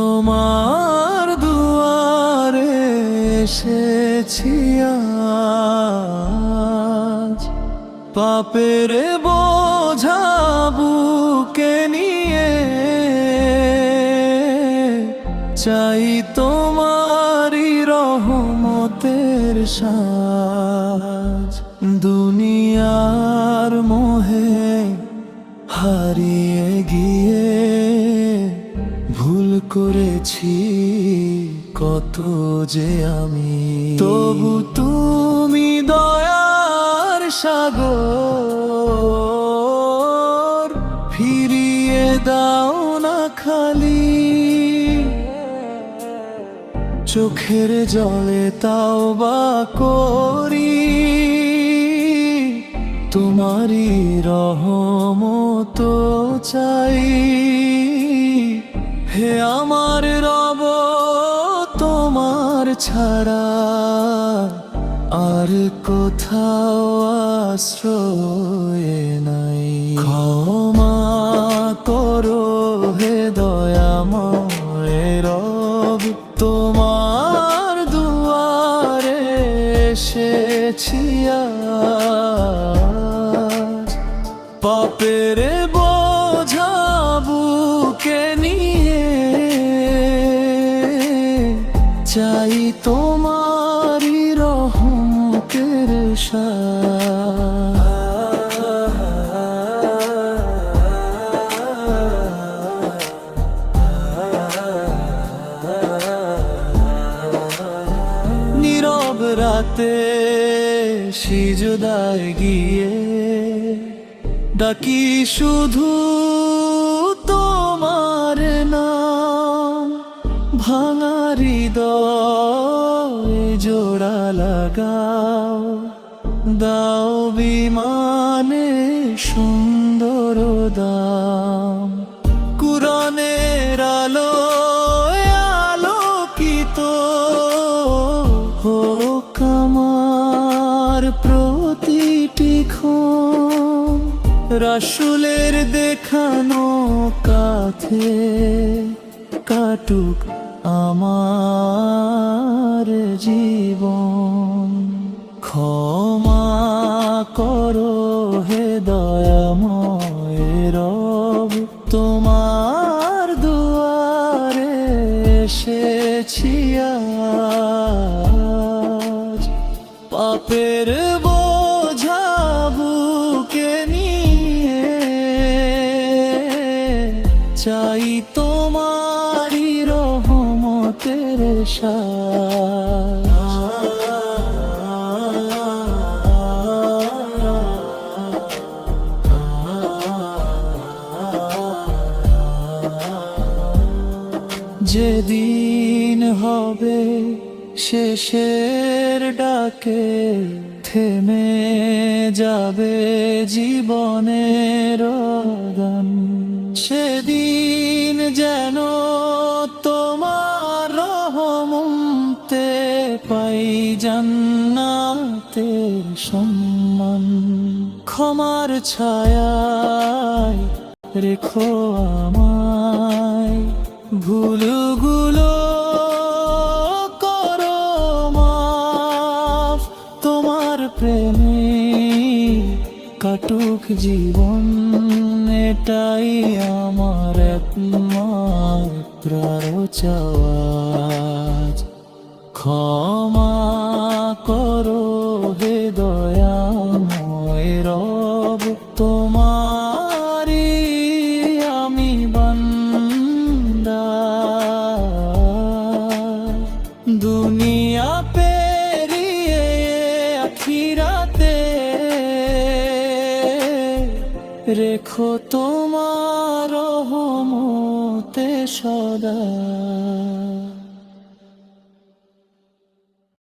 তোমার দুয়ারে এসেছি আজ, পাপের বোঝা বুকে নিয়ে। চাই তোমারই রহমতের সাজ। দুনিয়ার মোহে হারিয়ে গিয়ে ভুল করেছি কত যে আমি, তবু তুমি দয়ার সাগর ফিরিয়ে দাও না খালি। চোখের জলে তাওবা করি, তোমারই রহমত চাই। হে আমার রব, তোমার ছাড়া আর কোথাও আশ্রয় নাই। ক্ষমা করো হে দয়াময় রব, তোমার দুয়ারে এসেছি আজ। পাপের বোঝা বুকে নিয়ে চাই তোমারই রহমতের সাজ। নীরব রাতে সিজদায় গিয়ে ডাকি শুধু তোমার নাম। ভাঙা হৃদয়ে জোড়া লাগাও, দাও বিমানে সুন্দর দাম। কুরআনের আলো আলোকিত হোক আমার প্রতিটি ক্ষণ। রাসূলের দেখানো কাঁধে কাটুক আমার জীবন। ক্ষমা করো হে দয়াময় রব, তোমার দুয়ারে এসেছি আজ। পাপের বোঝা বুকে নিয়ে চাই তোমারই রহমতের সাজ। যেদিন হবে শেষের ডাকে, থেমে যাবে জীবনের গান। সেদিন যেন তোমার রহমতে পাই জান্নাতের সম্মান। ক্ষমার ছায়ায় রেখো আমায়, ভুলগুলো করো মাফ। তোমার প্রেমে কাটুক জীবন, এটাই আমার একমাত্র চাওয়া। ক্ষমা করো হে দয়াময় রব, তোমারই আমি বান্দা। দুনিয়া পেরিয়ে আখিরাতে রেখো তোমার রহমতে সদা।